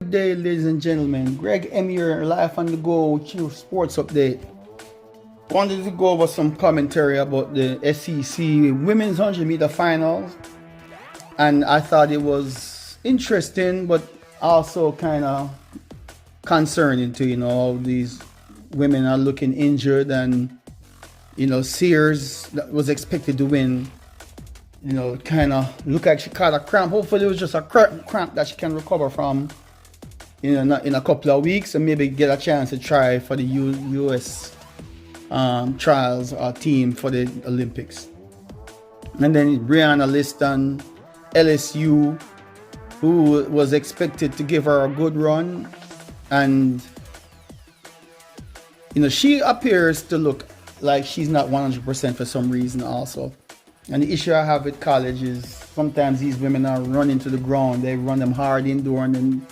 Good day, ladies and gentlemen. Greg M here, live on the go with your sports update. Wanted to go over some commentary about the SEC Women's 100-meter finals, and I thought it was interesting, but also kind of concerning to how these women are looking injured, and Sears that was expected to win. Kind of look like she caught a cramp. Hopefully, it was just a cramp that she can recover from in a couple of weeks, and maybe get a chance to try for the U.S. Trials team for the Olympics. And then Brianna Liston, LSU, who was expected to give her a good run, and she appears to look like she's not 100% for some reason also. And the issue I have with college is sometimes these women are running to the ground. They run them hard indoor, and then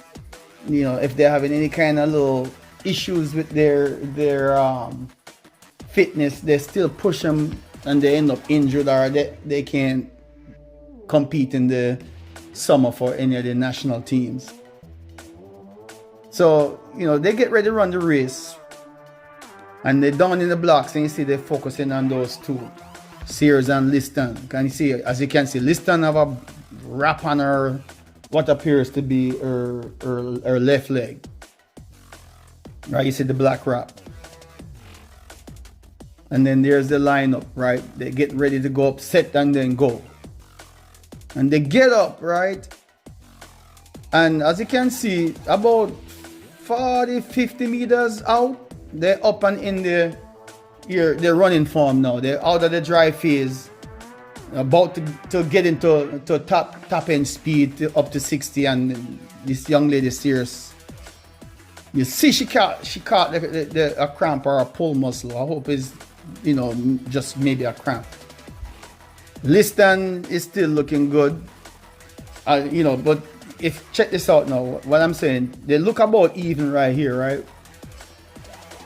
if they're having any kind of little issues with their fitness, they still push them and they end up injured, or they can't compete in the summer for any of the national teams. So they get ready to run the race, and they're down in the blocks, and you see they're focusing on those two, Sears and Liston. As you can see, Liston have a wrap on her, what appears to be her left leg. Right, you see the black wrap. And then there's the lineup, right? They get ready to go up, set, and then go. And they get up, right? And as you can see, about 40-50 meters out, they're up and in they're running form now. They're out of the dry phase, about to get into top end speed up to 60. And this young lady, Sears, you see she caught a cramp or a pull muscle. I hope it's just maybe a cramp. Liston is still looking good, but if check this out now, what I'm saying, they look about even right here, right?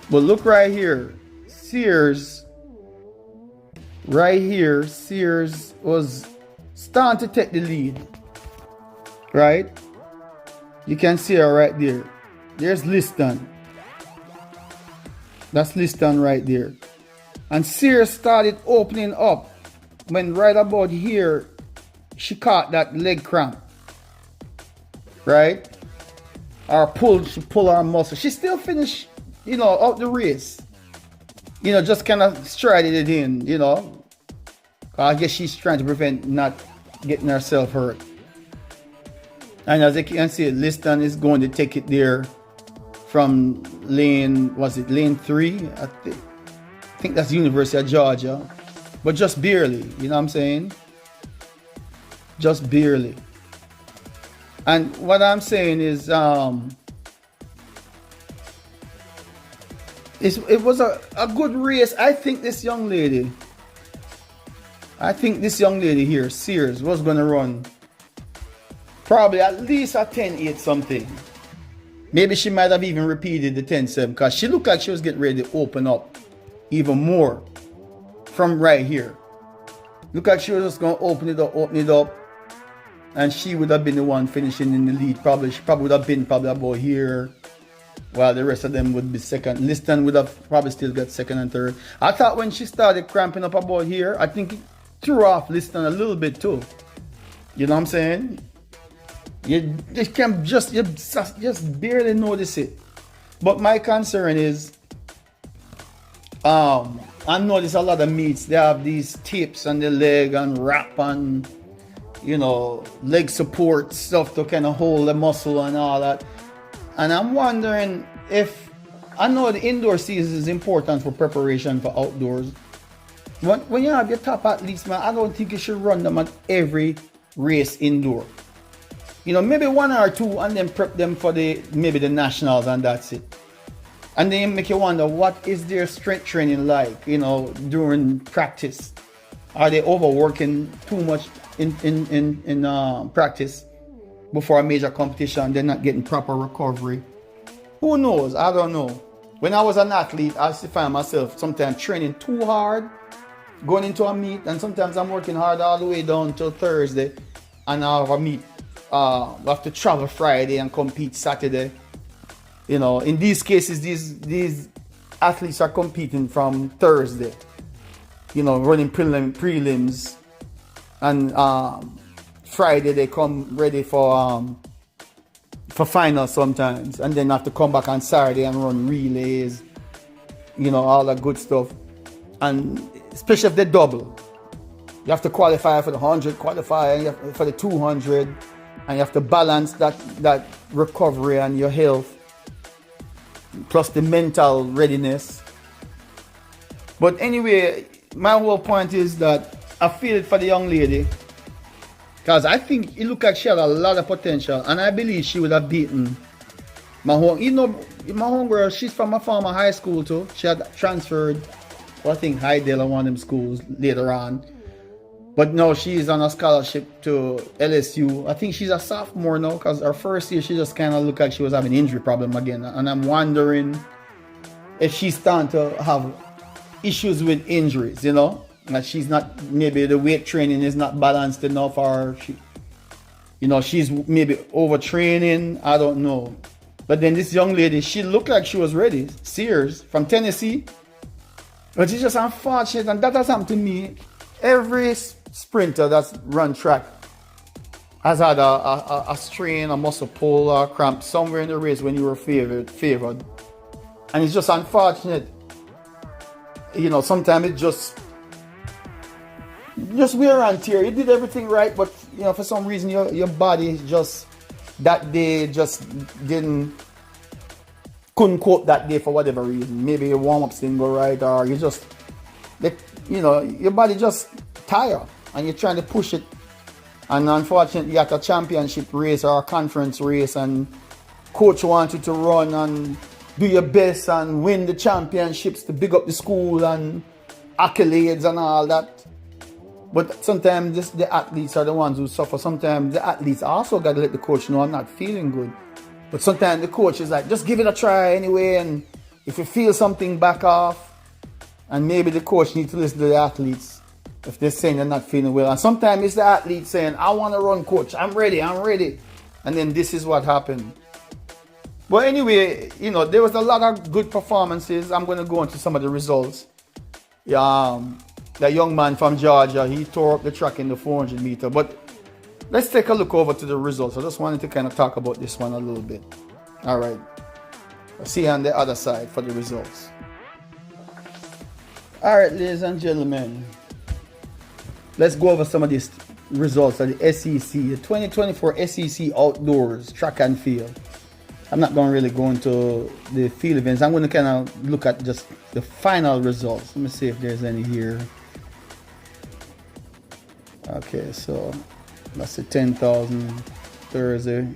But look right here, Sears was starting to take the lead, right? You can see her right there. There's Liston. That's Liston right there. And Sears started opening up when right about here she caught that leg cramp, right? She pulled her muscle. She still finished, out the race. Just kind of strided it in, I guess she's trying to prevent not getting herself hurt. And as you can see, Liston is going to take it there from lane 3? I think that's University of Georgia. But just barely, you know what I'm saying? Just barely. And what I'm saying is, it was a good race. I think this young lady here, Sears, was going to run probably at least a 10.8 something. Maybe she might have even repeated the 10.7, because she looked like she was getting ready to open up even more from right here. Look like she was just going to open it up, and she would have been the one finishing in the lead. She probably would have been about here, while the rest of them would be second. Liston would have probably still got second and third. I thought when she started cramping up about here, I think it threw off Liston a little bit too. You know what I'm saying? You can just barely notice it. But my concern is, I notice a lot of meets, they have these tips on the leg and wrap and leg support stuff to kind of hold the muscle and all that. And I'm wondering if, I know the indoor season is important for preparation for outdoors. When you have your top athletes, man, I don't think you should run them at every race indoor. Maybe one or two, and then prep them for maybe the nationals, and that's it. And then make you wonder, what is their strength training like, during practice? Are they overworking too much in practice before a major competition? They're not getting proper recovery. Who knows? I don't know. When I was an athlete, I used to find myself sometimes training too hard, going into a meet, and sometimes I'm working hard all the way down till Thursday, and I have a meet we have to travel Friday and compete Saturday. You know, in these cases, these athletes are competing from Thursday. You know, running prelims, and Friday they come ready for finals sometimes, and then have to come back on Saturday and run relays. You know, all that good stuff, and especially if they double. You have to qualify for the 100, qualify for the 200, and you have to balance that recovery and your health, plus the mental readiness. But anyway, my whole point is that I feel it for the young lady, because I think it looked like she had a lot of potential, and I believe she would have beaten my home. You know, my homegirl, she's from a former high school too. She had transferred, well, I think Highdale or one of them schools later on. But no, she's on a scholarship to LSU. I think she's a sophomore now, because her first year she just kind of looked like she was having injury problem again. And I'm wondering if she's starting to have issues with injuries, you know? That she's not, maybe the weight training is not balanced enough, or she's maybe overtraining. I don't know. But then this young lady, she looked like she was ready. Sears from Tennessee. But it's just unfortunate, and that has happened to me. Every sprinter that's run track has had a strain, a muscle pull, or cramp somewhere in the race when you were favored. And it's just unfortunate. You know, sometimes it just wear and tear. You did everything right, but you know, for some reason your body just that day just couldn't cope that day for whatever reason. Maybe your warm-ups didn't go right, or your body just tired and you're trying to push it. And unfortunately, you got a championship race or a conference race, and coach wants you to run and do your best and win the championships to big up the school and accolades and all that. But sometimes the athletes are the ones who suffer. Sometimes the athletes also got to let the coach know, I'm not feeling good. But sometimes the coach is like, just give it a try anyway, and if you feel something, back off. And maybe the coach needs to listen to the athletes if they're saying they're not feeling well. And sometimes it's the athlete saying, I want to run, coach, I'm ready. And then this is what happened. But anyway, you know, there was a lot of good performances. I'm going to go into some of the results. That young man from Georgia, he tore up the track in the 400 meter. But let's take a look over to the results. I just wanted to kind of talk about this one a little bit. All right. I'll see you on the other side for the results. All right, ladies and gentlemen. Let's go over some of these results of the SEC, the 2024 SEC Outdoors Track and Field. I'm not going to really go into the field events. I'm going to kind of look at just the final results. Let me see if there's any here. Okay, so that's the 10,000 Thursday.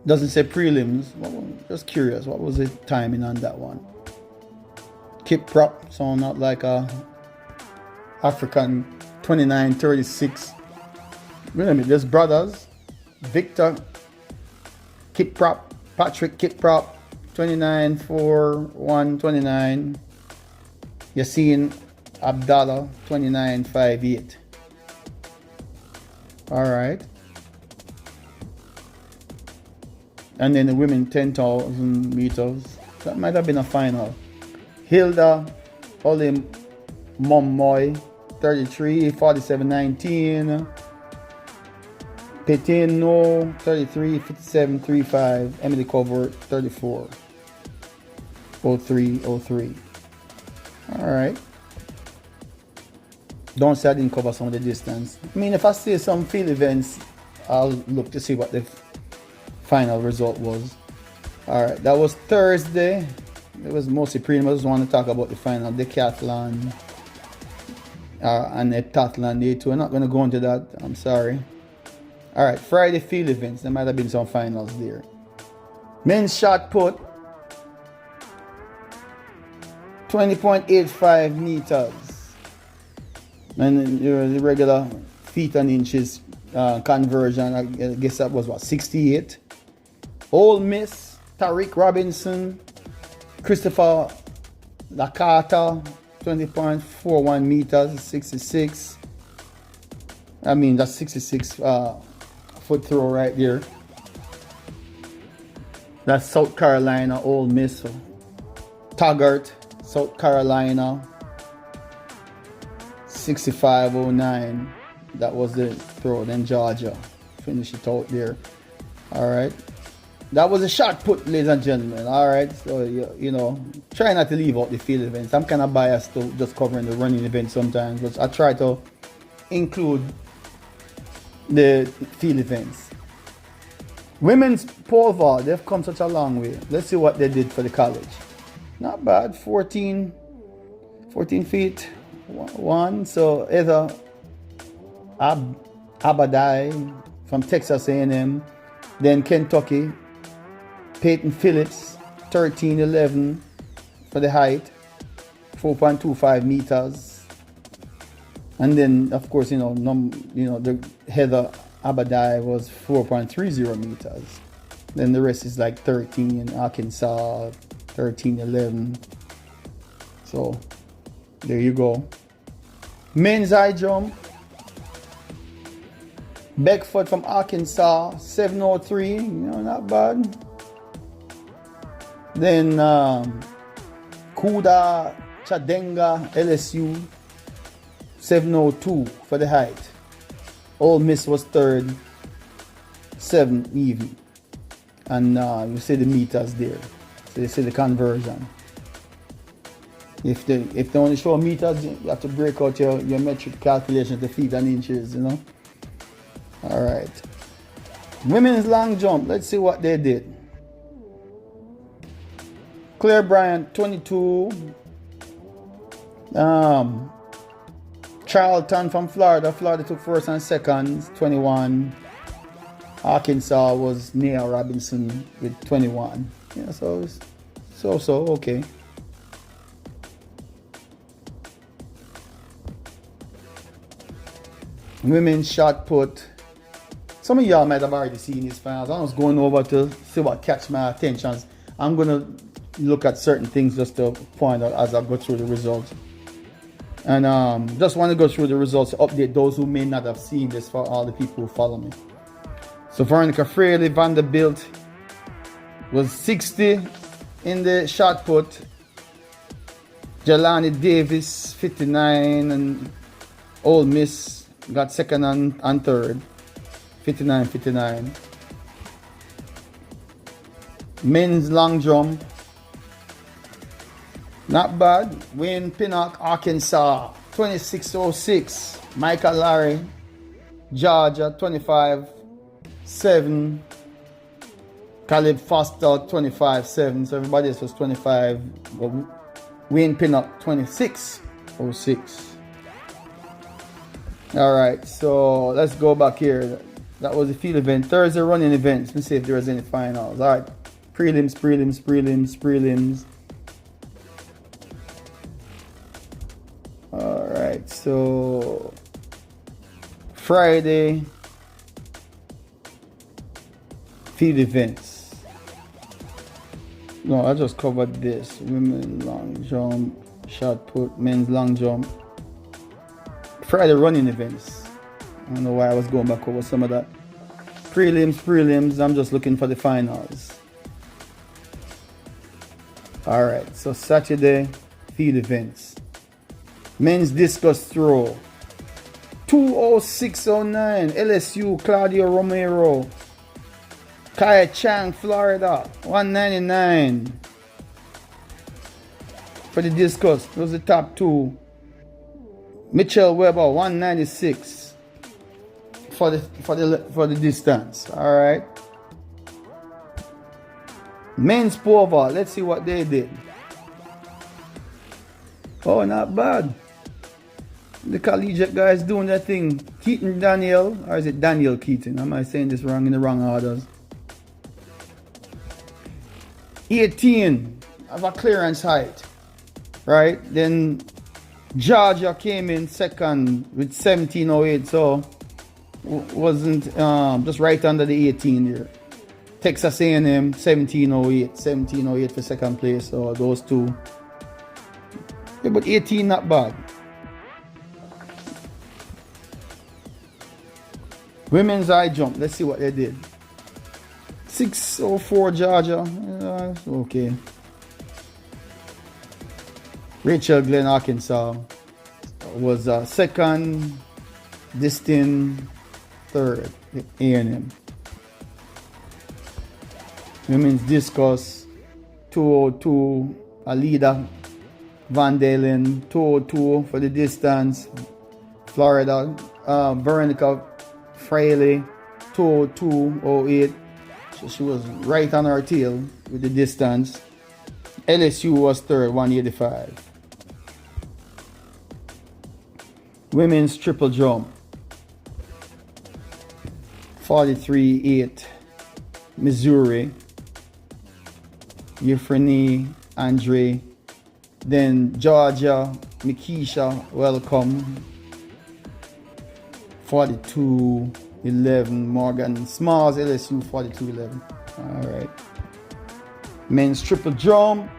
Doesn't say prelims. Just curious, what was the timing on that one? Kiprop, so not like a African 29:36. Wait a minute, there's brothers. Victor Kiprop, Patrick Kiprop, 29:41:29. Yassine Abdallah, 29:58. All right. And then the women 10,000 meters. That might have been a final. Hilda Olim Mommoy, 33:47:19. Petino, 33:57:35. Emily Covert, 34:03:03. All right. Don't say I didn't cover some of the distance. I mean, if I see some field events, I'll look to see what the final result was. All right, that was Thursday. It was mostly prelim. I just want to talk about the final decathlon and heptathlon day too. I'm not going to go into that. I'm sorry. All right, Friday field events. There might have been some finals there. Men's shot put, 20.85 meters. And the regular feet and inches conversion, I guess that was 68. Ole Miss, Tariq Robinson, Christopher Lakata, 20.41 meters, 66. I mean, that's 66 foot throw right there. That's South Carolina, Ole Miss. Taggart, South Carolina, 65-09. That was the throw. Then Georgia finish it out there. All right. That was a shot put, ladies and gentlemen. All right. So, you know, try not to leave out the field events. I'm kind of biased to just covering the running events sometimes, but I try to include the field events. Women's pole vault, they've come such a long way. Let's see what they did for the college. Not bad. 14 feet. One. So, either Abadai from Texas A&M, then Kentucky, Peyton Phillips, 13-11 for the height, 4.25 meters, and then of course the Heather Abadai was 4.30 meters. Then the rest is like 13 in Arkansas, 13-11. So there you go. Men's high jump. Beckford from Arkansas, 703, not bad. Then Kuda Chadenga, LSU, 702 for the height. Ole Miss was third, 7 even. And you see the meters there. So you see the conversion. If they only show meters, you have to break out your metric calculation to feet and inches, All right. Women's long jump. Let's see what they did. Claire Bryant, 22. Charlton from Florida. Florida took first and second, 21. Arkansas was Nia Robinson with 21. Yeah, so okay. Women's shot put. Some of y'all might have already seen these finals. I was going over to see what catch my attention. I'm going to look at certain things just to point out as I go through the results. And just want to go through the results to update those who may not have seen this for all the people who follow me. So Veronica Fraley Vanderbilt was 60 in the shot put. Jelani Davis, 59, and Ole Miss got second and third. 59. Men's long jump. Not bad. Wayne Pinnock, Arkansas, 26.06. Michael Larry, Georgia, 25.7. Caleb Foster, 25.7. So everybody else was 25. But Wayne Pinnock, 26.06. All right, so let's go back here. That was the field event. Thursday running events. Let me see if there was any finals. All right, prelims. All right, so Friday field events. No, I just covered this. Women long jump, shot put, men's long jump. Friday running events. I don't know why I was going back over some of that. Prelims. I'm just looking for the finals. All right, so Saturday field events. Men's discus throw. 206.09. LSU Claudio Romero. Kaya Chang, Florida. 199 for the discus. Those are the top two. Mitchell Weber, 196 for the distance. All right. Men's pole vault. Let's see what they did. Oh, not bad. The collegiate guys doing their thing. Keaton Daniel, or is it Daniel Keaton? Am I saying this wrong in the wrong orders? 18 of a clearance height, right? Then Georgia came in second with 17.08, so wasn't just right under the 18 there. Texas A&M 17.08 for second place. So those two. Yeah, but 18 not bad. Women's high jump. Let's see what they did. 6:04 Georgia. Okay. Rachel Glenn, Arkansas was second. Distin third. A&M. Women's discus 202. Alida Van Dalen 202 for the distance. Florida. Veronica Fraley 202.08. So she was right on her tail with the distance. LSU was third, 185. Women's triple jump 43.8. Missouri. Euphrasie Andre. Then Georgia, Mikisha, welcome. 42.11. Morgan Smalls, LSU 42.11. Alright. Men's triple jump.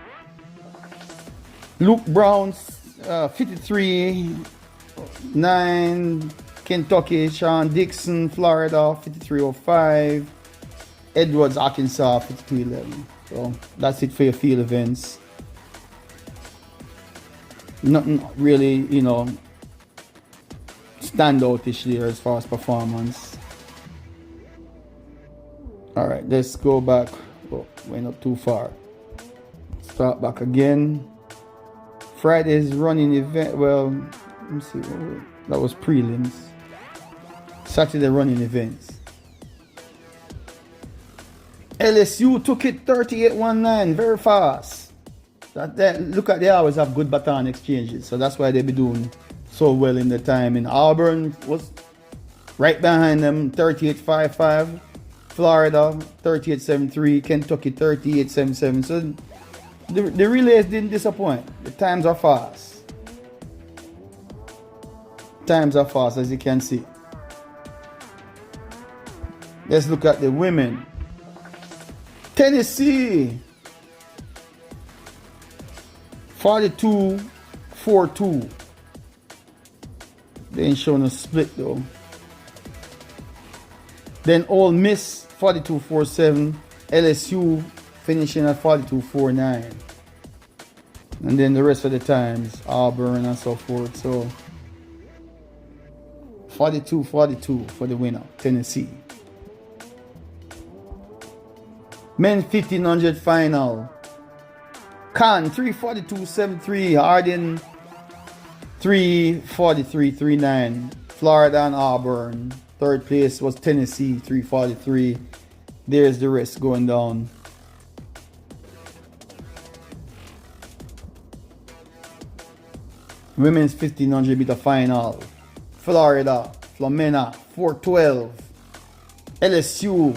Luke Brown, 53.9. Kentucky. Sean Dixon, Florida, 53.05. Edwards, Arkansas, 52.11. So that's it for your field events. Nothing really, stand out this year as far as performance. Alright, let's go back. Oh, we're not too far. Start back again. Friday's running event. Well, let me see. That was prelims. Saturday running events. LSU took it 38.19, very fast. Look at, they always have good baton exchanges, so that's why they be doing so well in the time. In Auburn was right behind them, 38.55. Florida 38.73. Kentucky 38.77. So the relays didn't disappoint. The times are fast. Times are fast, as you can see. Let's look at the women. Tennessee 42.42. They ain't showing a split though. Then Ole Miss 42.47. LSU finishing at 42.49. And then the rest of the times, Auburn and so forth. So 42.42 for the winner, Tennessee. Men's 1500 final. Khan 342.73. Hardin 343.39. Florida and Auburn. Third place was Tennessee 343. There's the rest going down. Women's 1500 meter final. Florida, Flomena 412. LSU,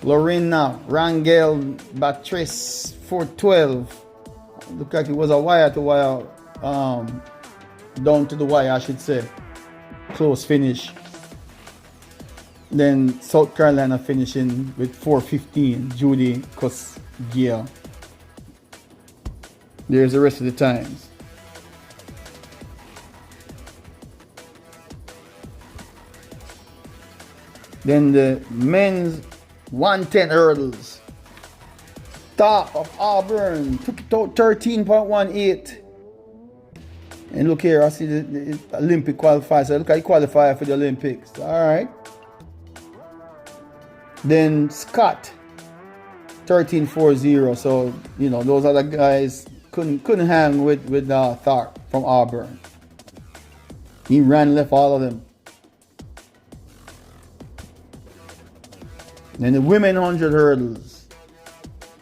Lorena Rangel Batres 412. Looked like it was a wire to wire, down to the wire, I should say. Close finish. Then South Carolina finishing with 415. Judy Kosgei. There's the rest of the times. Then the men's 110 hurdles. Top of Auburn took it out 13.18. And look here, I see the Olympic qualifier. So look at the qualifier for the Olympics. All right. Then Scott 13.40. So those other guys couldn't hang with Tharp from Auburn. He ran left all of them. Then the women 100 hurdles.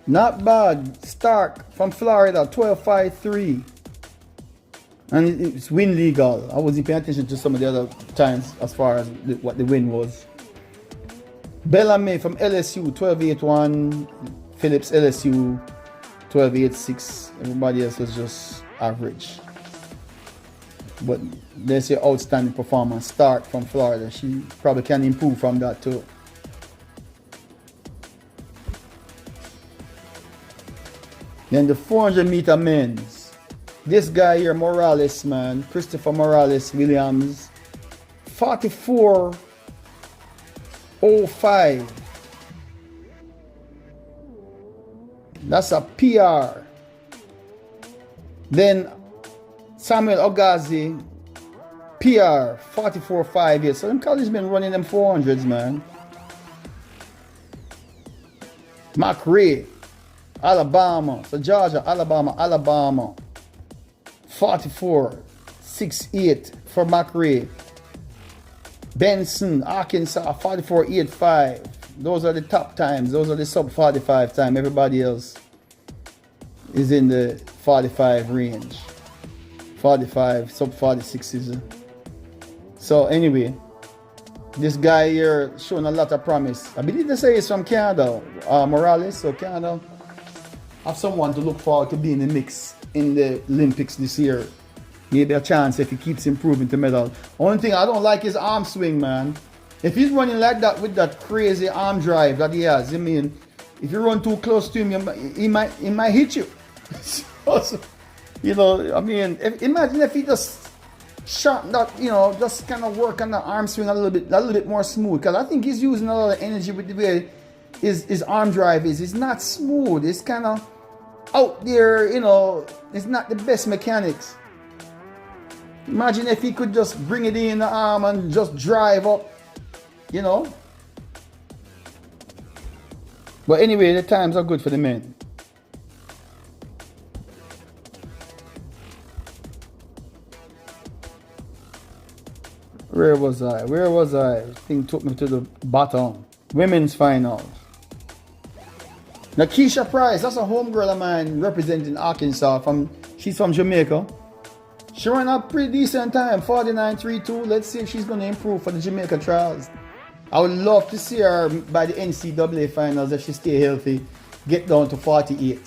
Not bad. Stark from Florida, 12.53. And it's win legal. I wasn't paying attention to some of the other times as far as what the win was. Bellamy from LSU, 12.81. Phillips, LSU, 12.86. Everybody else was just average. But there's your outstanding performance. Stark from Florida. She probably can improve from that too. Then the 400 meter men's. This guy here, Morales, man. Christopher Morales Williams. 44 6:05. That's a PR. Then Samuel Ogazi, PR 44.58. So them colleges been running them 400s, man. McRae, Alabama. So Georgia, Alabama. 44.68 for McRae. Benson, Arkansas, 44.85. Those are the top times. Those are the sub 45 time. Everybody else is in the 45 range. 45, sub 46 is. So anyway, this guy here showing a lot of promise. I believe they say he's from Canada, Morales. So Canada have someone to look forward to be in the mix in the Olympics this year. Maybe a chance if he keeps improving to medal. Only thing I don't like is arm swing, man. If he's running like that with that crazy arm drive that he has, I mean, if you run too close to him, he might hit you. So, you know, I mean, imagine if he just shot that, you know, just kind of work on the arm swing a little bit more smooth. Because I think he's using a lot of energy with the way his arm drive is. It's not smooth. It's kind of out there, you know. It's not the best mechanics. Imagine if he could just bring it in the arm and just drive up, you know. But anyway, the times are good for the men. Where was I? Thing took me to the bottom. Women's finals. Now Keisha Price, that's a homegirl of mine representing Arkansas. She's from Jamaica. She ran a pretty decent time, 49.32. Let's see if she's going to improve for the Jamaica trials. I would love to see her by the NCAA finals if she stay healthy, get down to 48.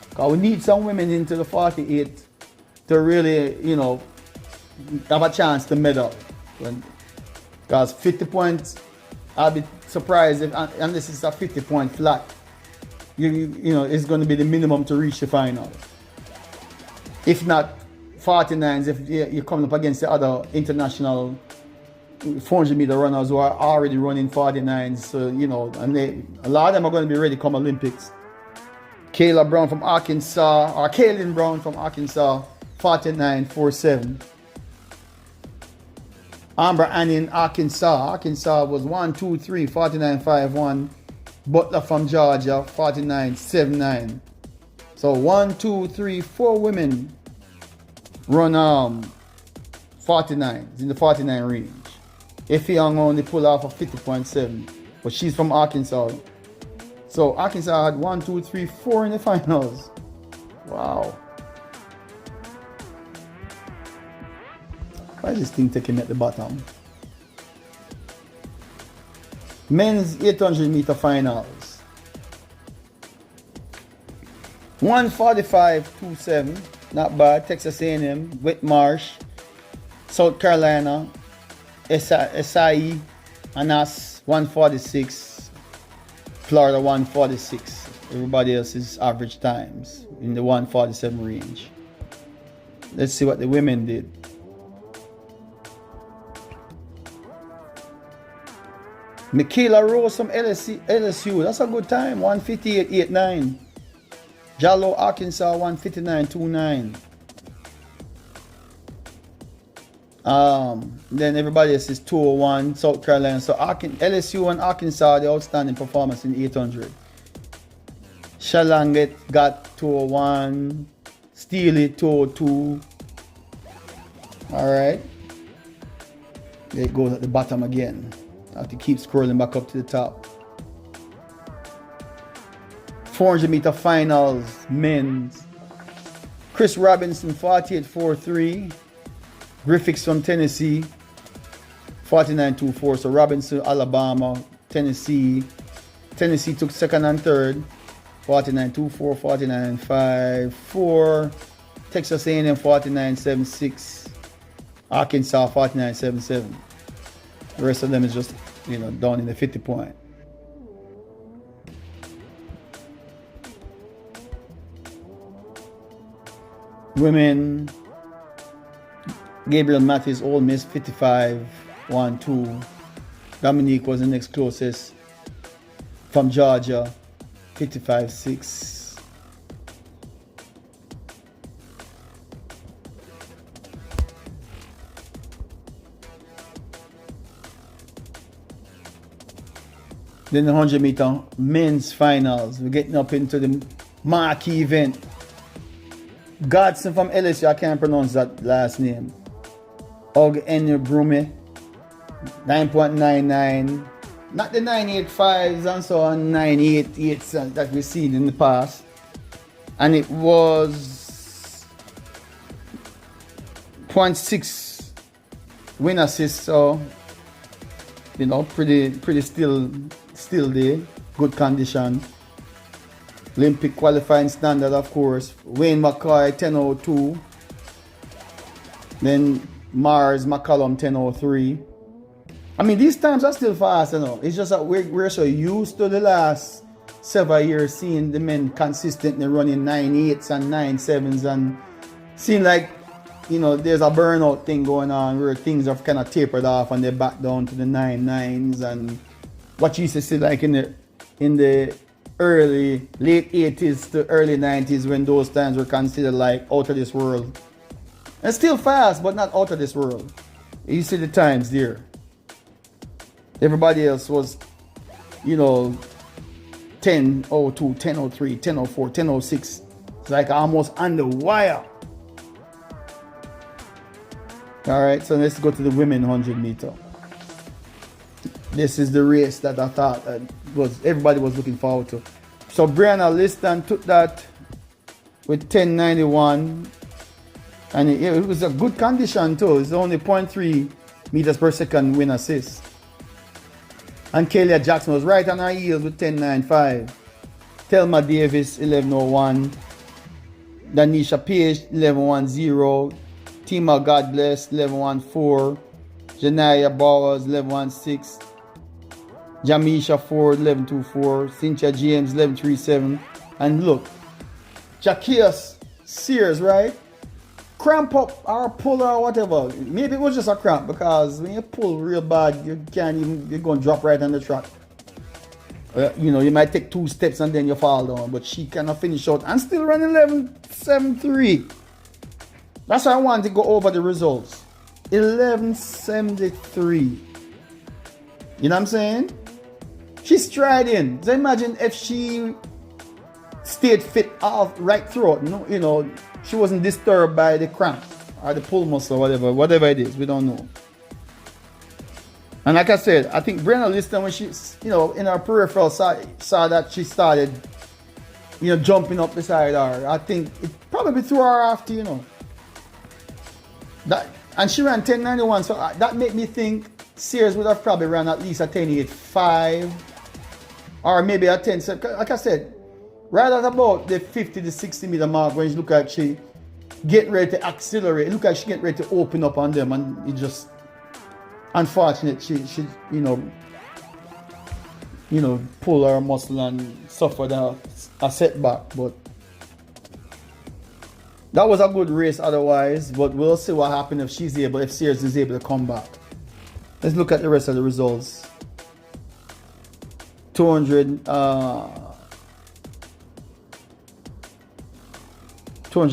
Because we need some women into the 48 to really, you know, have a chance to medal. Because 50 points, I'll be surprised if, unless it's a 50-point flat, you know, it's going to be the minimum to reach the finals. If not 49s, if you're coming up against the other international 400-meter runners who are already running 49s, so, you know, and a lot of them are going to be ready come Olympics. Kaylin Brown from Arkansas, 49.47. Amber Annin, Arkansas. Arkansas was 1, 2, 3, 49.51. Butler from Georgia, 49.79. So 1, 2, 3, 4 women run 49s, in the 49 range. Effie Young only pull off a 50.7, but she's from Arkansas. So Arkansas had 1, 2, 3, 4 in the finals. Wow. Why is this thing taking me at the bottom? Men's 800-meter finals. 1:45.27. Not bad. Texas A&M, Whitmarsh, South Carolina, SIE, Anas 1:46, Florida 1:46. Everybody else's average times in the 1:47 range. Let's see what the women did. Michaela Rose from LSU. That's a good time. 1:58.89. Jallo, Arkansas, 1:59.29. Then everybody else is 201, South Carolina. So LSU and Arkansas, the outstanding performance in 800. Shalanget got 201. Steely 202. Alright. There it goes at the bottom again. I have to keep scrolling back up to the top. 400-meter finals, men's. Chris Robinson, 48.43. Griffiths from Tennessee, 49.24. So Robinson, Alabama, Tennessee. Tennessee took second and third, 49.24, 49.54. Texas A&M, 49.76. Arkansas, 49.77. The rest of them is just, you know, down in the 50 point. Women, Gabriel Matthews, Ole Miss, 55.12. Dominique was the next closest from Georgia, 55.6. Then the 100-meter men's finals. We're getting up into the marquee event. Godson from LSU, I can't pronounce that last name. Og Enubrume, 9.99. Not the 985s and so on, 988s that we've seen in the past. And it was 0.6 win assist, so you know, pretty still there. Good condition. Olympic qualifying standard, of course. Wayne McCoy 10.02. Then Mars McCallum 10.03. I mean, these times are still fast, you know. It's just that we're so used to the last several years seeing the men consistently running 9.8s and 9.7s, and seem like, you know, there's a burnout thing going on where things have kind of tapered off and they're back down to the 9.9s and what you used to see like in the late 80s to early 90s, when those times were considered like out of this world. And still fast, but not out of this world. You see the times there. Everybody else was, you know, 10.02, 10.03, 10.04, 10.06. It's like almost on the wire. All right, so let's go to the women 100 meter. This is the race that I thought everybody was looking forward to. So Brianna Liston took that with 10.91, and it was a good condition too. It's only 0.3 meters per second win assist. And Kalia Jackson was right on her heels with 10.95. Thelma Davis 11.01. Danisha Page 11.10. Tima God Bless 11.14. Janaya Bowers 11.16. Jamisha Ford 11.24. Cynthia James 11.37. And look, Jaquia Sears, right? Cramp up or pull or whatever. Maybe it was just a cramp, because when you pull real bad, you're going to drop right on the track. You know, you might take 2 steps and then you fall down, but she cannot finish out and still run 11.73. That's why I wanted to go over the results. 11.73. You know what I'm saying? She's striding. So imagine if she stayed fit all right throughout. You know, she wasn't disturbed by the cramp or the pull muscle or whatever it is. We don't know. And like I said, I think Brianna Liston, when she, you know, in her peripheral saw that she started, you know, jumping up beside her, I think it probably threw her off to, you know. And she ran 10.91, so that made me think Sears would have probably ran at least a 10.85 or maybe a 10. Like I said, right at about the 50 to 60 meter mark, when you look like she getting ready to accelerate, it look like she getting ready to open up on them, and it just unfortunate she you know pull her muscle and suffered a setback. But that was a good race otherwise, but we'll see what happens if Sears is able to come back. Let's look at the rest of the results. 200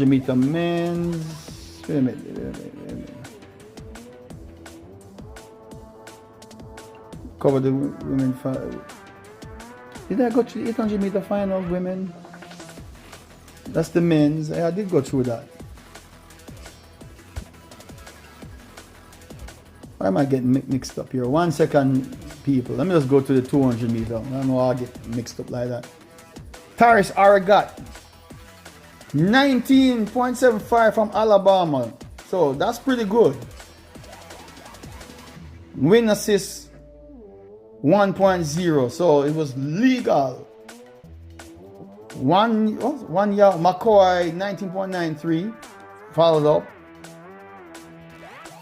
meter men's. Wait a minute. Cover the women. Did I go to the 800 meter final, women? That's the men's. I did go through that. Why am I getting mixed up here? 1 second, people. Let me just go to the 200 meter. I don't know how I get mixed up like that. Taris Aragat, 19.75 from Alabama. So that's pretty good. Win assist 1.0. So it was legal. One year, McCoy 19.93, followed up.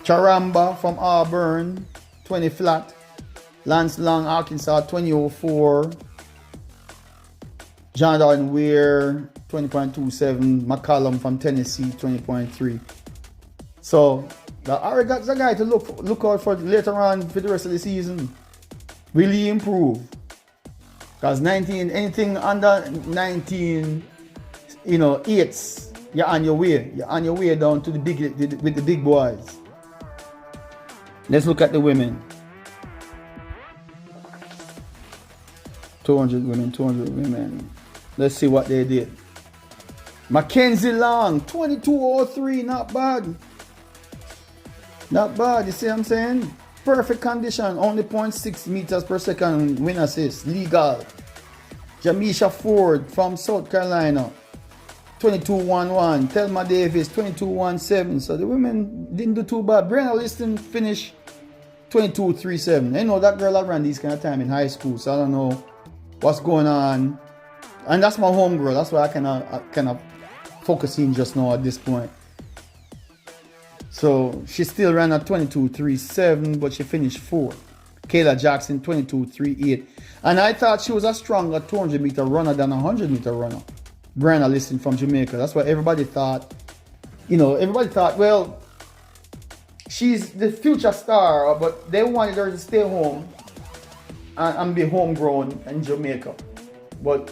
Charamba from Auburn 20 flat. Lance Long, Arkansas 20.04. Jonathan Weir 20.27. McCallum from Tennessee 20.3. So the Aragat's a guy to look out for later on for the rest of the season. Will he improve? Because 19, anything under 19, eights, you're on your way. You're on your way down to the with the big boys. Let's look at the women. 200 women. Let's see what they did. Mackenzie Long, 22:03, not bad. Not bad, you see what I'm saying? Perfect condition, only 0.6 meters per second win assist, legal. Jamisha Ford from South Carolina, 22:11. Thelma Davis, 22:17. So the women didn't do too bad. Brenna Liston finished 22:37. I know that girl I ran these kind of time in high school, so I don't know what's going on. And that's my home girl. That's why I kind of focusing just now at this point. So she still ran at 22:37, but she finished 4th. Kayla Jackson, 22:38. And I thought she was a stronger 200-meter runner than a 100-meter runner. Brenna Liston from Jamaica. That's what everybody thought. Everybody thought, well, she's the future star, but they wanted her to stay home and be homegrown in Jamaica. But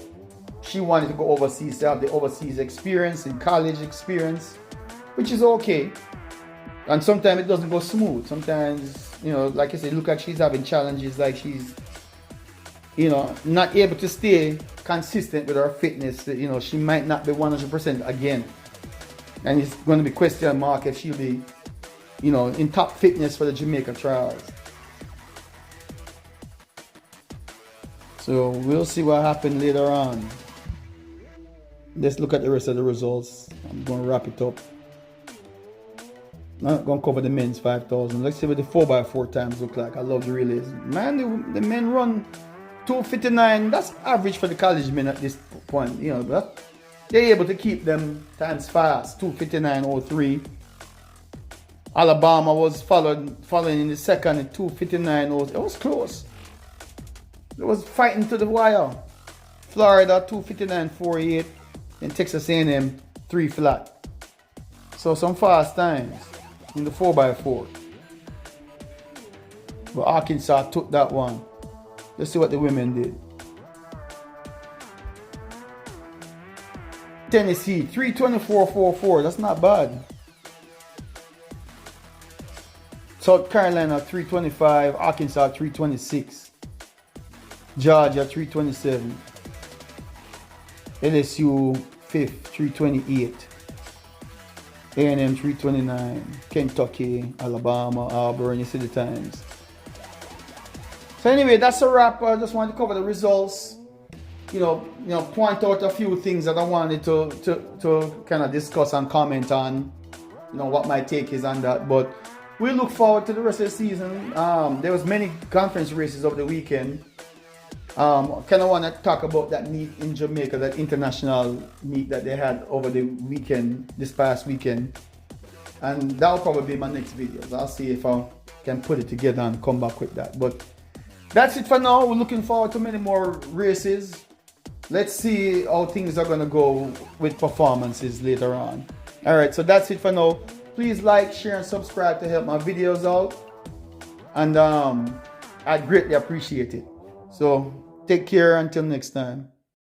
she wanted to go overseas to have the overseas experience and college experience, which is okay. And sometimes it doesn't go smooth. Sometimes, like I said, look like she's having challenges, like she's, not able to stay consistent with her fitness. She might not be 100% again. And it's going to be question mark if she'll be, in top fitness for the Jamaica trials. So we'll see what happens later on. Let's look at the rest of the results. I'm going to wrap it up. I'm not going to cover the men's 5,000. Let's see what the 4x4 times look like. I love the relays. Man, the men run 2:59. That's average for the college men at this point. But they're able to keep them times fast. 2:59.03. Alabama was following in the second at 2:59.03. It was close. It was fighting to the wire. Florida 2:59.48. And Texas A&M 3 flat. So some fast times in the 4x4. But Arkansas took that one. Let's see what the women did. Tennessee 3:24.44. That's not bad. South Carolina 3:25. Arkansas 3:26. Georgia 3:27. LSU 5th 3:28. A&M 3:29. Kentucky, Alabama, Auburn. You see the times. So anyway, that's a wrap. I just wanted to cover the results. Point out a few things that I wanted to kind of discuss and comment on. What my take is on that. But we look forward to the rest of the season. There was many conference races over the weekend. Kind of want to talk about that meet in Jamaica, that international meet that they had over the weekend, this past weekend. And that'll probably be my next video. So I'll see if I can put it together and come back with that. But that's it for now. We're looking forward to many more races. Let's see how things are going to go with performances later on. Alright, so that's it for now. Please like, share, and subscribe to help my videos out. And I'd greatly appreciate it. So take care until next time.